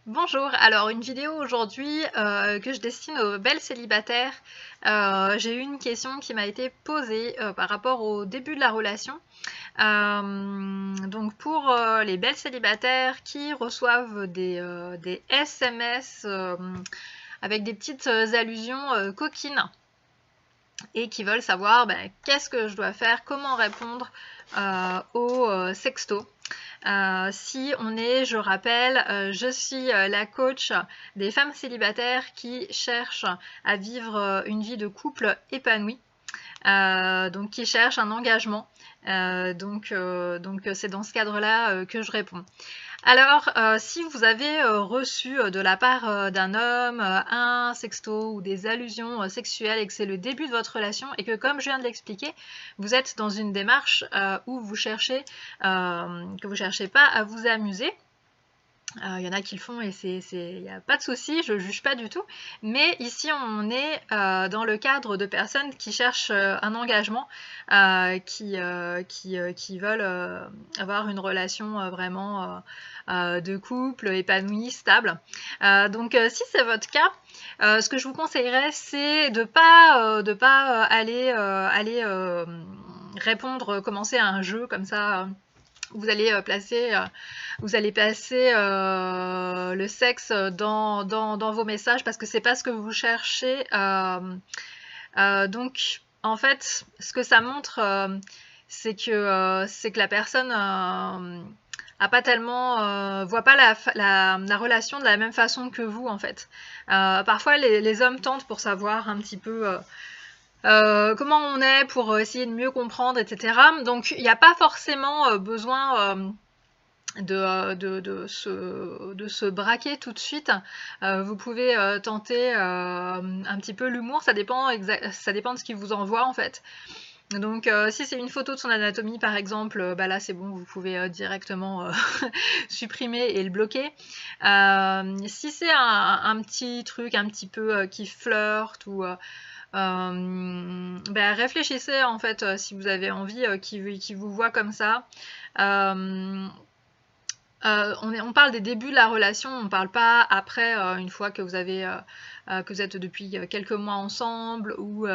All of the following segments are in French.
Bonjour, alors une vidéo aujourd'hui que je destine aux belles célibataires. J'ai eu une question qui m'a été posée par rapport au début de la relation. Donc pour les belles célibataires qui reçoivent des SMS avec des petites allusions coquines et qui veulent savoir qu'est-ce que je dois faire, comment répondre aux sextos. Si on est, je rappelle, je suis la coach des femmes célibataires qui cherchent à vivre une vie de couple épanouie, donc qui cherchent un engagement. Donc c'est dans ce cadre-là que je réponds. Alors, si vous avez reçu de la part d'un homme un sexto ou des allusions sexuelles et que c'est le début de votre relation et que, comme je viens de l'expliquer, vous êtes dans une démarche où vous cherchez, que vous cherchez pas à vous amuser, il y en a qui le font et il n'y a pas de souci, je ne juge pas du tout. Mais ici, on est dans le cadre de personnes qui cherchent un engagement, qui veulent avoir une relation vraiment de couple, épanouie, stable. Donc, si c'est votre cas, ce que je vous conseillerais, c'est de pas aller répondre, commencer à un jeu comme ça. Vous allez placer le sexe dans vos messages parce que c'est pas ce que vous cherchez. Donc, en fait, ce que ça montre, c'est que la personne a pas tellement voit pas la relation de la même façon que vous, en fait. Parfois, les hommes tentent pour savoir un petit peu comment on est, pour essayer de mieux comprendre, etc. Donc, il n'y a pas forcément besoin de se braquer tout de suite. Vous pouvez tenter un petit peu l'humour, ça dépend de ce qu'il vous envoie en fait. Donc si c'est une photo de son anatomie par exemple, là c'est bon, vous pouvez directement supprimer et le bloquer. Si c'est un petit truc un petit peu qui flirte ou réfléchissez en fait si vous avez envie qu'il vous voit comme ça. On parle des débuts de la relation, on ne parle pas après, une fois que vous êtes depuis quelques mois ensemble ou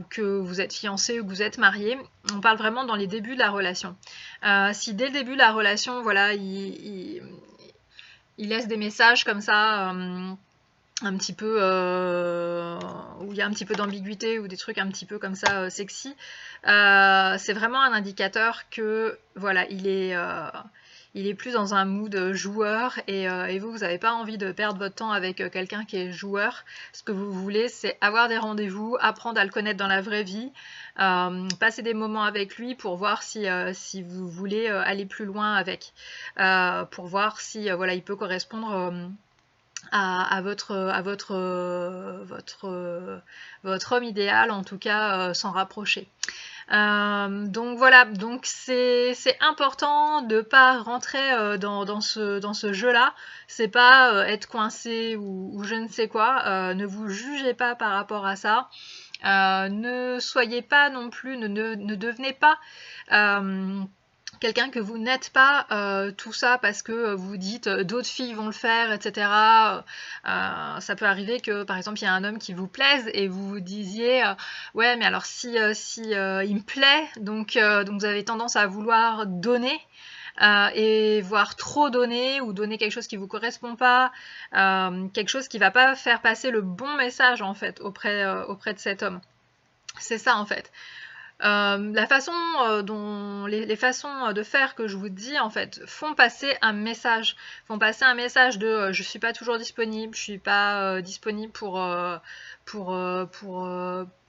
que vous êtes fiancé ou que vous êtes marié. On parle vraiment dans les débuts de la relation. Si dès le début de la relation, voilà, il laisse des messages comme ça, un petit peu où il y a un petit peu d'ambiguïté ou des trucs un petit peu comme ça sexy, c'est vraiment un indicateur que voilà, il est plus dans un mood joueur et vous n'avez pas envie de perdre votre temps avec quelqu'un qui est joueur. Ce que vous voulez, c'est avoir des rendez-vous, apprendre à le connaître dans la vraie vie, passer des moments avec lui pour voir si vous voulez aller plus loin avec, pour voir si voilà, il peut correspondre à votre homme idéal, en tout cas s'en rapprocher. Donc voilà, donc c'est important de pas rentrer dans ce jeu-là. C'est pas être coincé ou je ne sais quoi. Ne vous jugez pas par rapport à ça. Ne soyez pas non plus, ne devenez pas quelqu'un que vous n'êtes pas, tout ça parce que vous dites d'autres filles vont le faire, etc. Ça peut arriver que par exemple il y a un homme qui vous plaise et vous vous disiez ouais mais alors si il me plaît, donc vous avez tendance à vouloir donner. Et voire trop donner ou donner quelque chose qui vous correspond pas, quelque chose qui va pas faire passer le bon message en fait auprès de cet homme. C'est ça en fait. La façon dont les façons de faire que je vous dis en fait font passer un message, de je suis pas toujours disponible, je suis pas disponible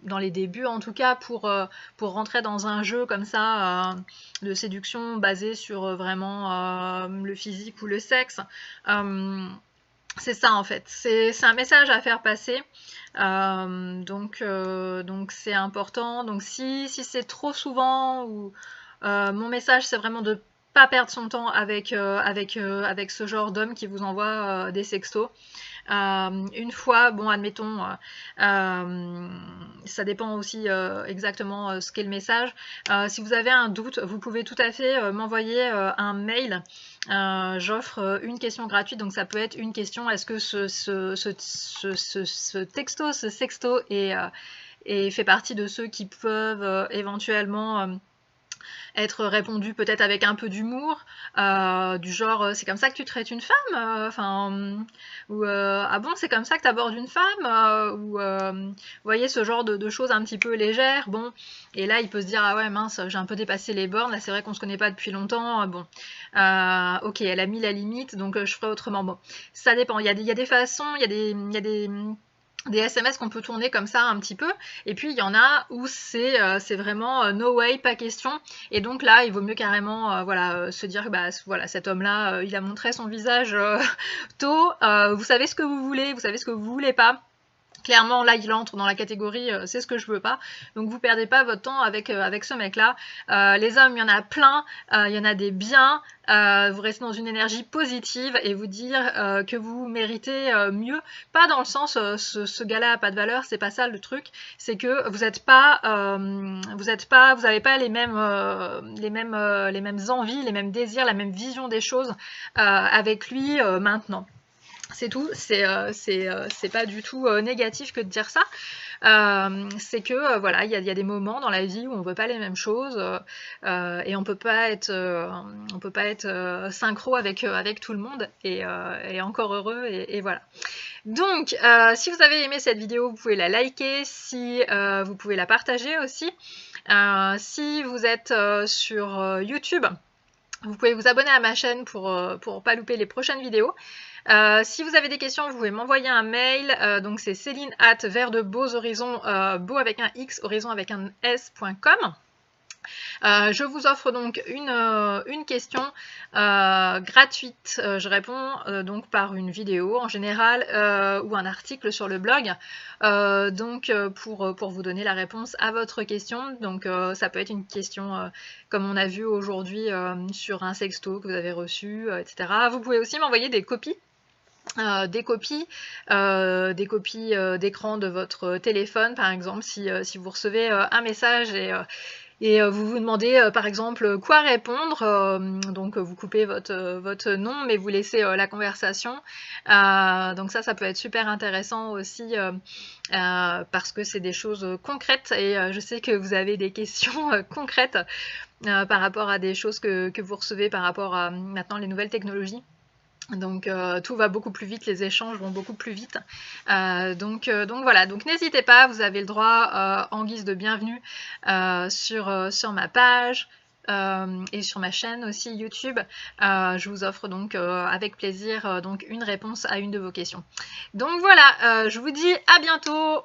dans les débuts en tout cas pour rentrer dans un jeu comme ça de séduction basé sur vraiment le physique ou le sexe. C'est ça en fait, c'est un message à faire passer, donc c'est important. Donc si c'est trop souvent ou mon message c'est vraiment de pas perdre son temps avec ce genre d'homme qui vous envoie des sextos. Une fois, bon, admettons, ça dépend aussi exactement ce qu'est le message. Si vous avez un doute, vous pouvez tout à fait m'envoyer un mail. J'offre une question gratuite, donc ça peut être une question: est-ce que ce texto, ce sexto et fait partie de ceux qui peuvent éventuellement être répondu peut-être avec un peu d'humour, du genre c'est comme ça que tu traites une femme, ou ah bon, c'est comme ça que tu abordes une femme, ou vous voyez, ce genre de choses un petit peu légères. Bon, et là il peut se dire: ah ouais, mince, j'ai un peu dépassé les bornes, là c'est vrai qu'on se connaît pas depuis longtemps, bon, ok, elle a mis la limite, donc je ferai autrement. Bon, ça dépend, il y a des façons, il y a des SMS qu'on peut tourner comme ça un petit peu, et puis il y en a où c'est vraiment no way, pas question, et donc là il vaut mieux carrément voilà, se dire bah voilà, cet homme là il a montré son visage tôt, vous savez ce que vous voulez, vous savez ce que vous voulez pas. Clairement, là, il entre dans la catégorie c'est ce que je veux pas. Donc, vous perdez pas votre temps avec ce mec-là. Les hommes, il y en a plein. Il y en a des biens. Vous restez dans une énergie positive et vous dire que vous méritez mieux. Pas dans le sens ce gars-là a pas de valeur. C'est pas ça le truc. C'est que vous n'avez pas les mêmes envies, les mêmes désirs, la même vision des choses avec lui maintenant. C'est tout, c'est pas du tout négatif que de dire ça. C'est que voilà, il y a des moments dans la vie où on veut pas les mêmes choses et on peut pas être synchro avec tout le monde, et encore heureux, et voilà. Donc si vous avez aimé cette vidéo, vous pouvez la liker, si vous pouvez la partager aussi. Si vous êtes sur YouTube, vous pouvez vous abonner à ma chaîne pour pas louper les prochaines vidéos. Si vous avez des questions, vous pouvez m'envoyer un mail, donc c'est céline@verdebeuxhorizons, beau avec un X, horizon avec un S.com. Je vous offre donc une question gratuite. Je réponds donc par une vidéo en général ou un article sur le blog, donc pour vous donner la réponse à votre question. Donc ça peut être une question comme on a vu aujourd'hui sur un sexto que vous avez reçu, etc. Vous pouvez aussi m'envoyer des copies. Des copies d'écran de votre téléphone, par exemple, si vous recevez un message et vous vous demandez par exemple quoi répondre, donc vous coupez votre nom mais vous laissez la conversation, donc ça peut être super intéressant aussi parce que c'est des choses concrètes, et je sais que vous avez des questions concrètes par rapport à des choses que vous recevez par rapport à maintenant les nouvelles technologies. Donc tout va beaucoup plus vite, les échanges vont beaucoup plus vite. Donc voilà, donc n'hésitez pas, vous avez le droit en guise de bienvenue sur ma page et sur ma chaîne aussi YouTube. Je vous offre donc avec plaisir donc une réponse à une de vos questions. Donc voilà, je vous dis à bientôt.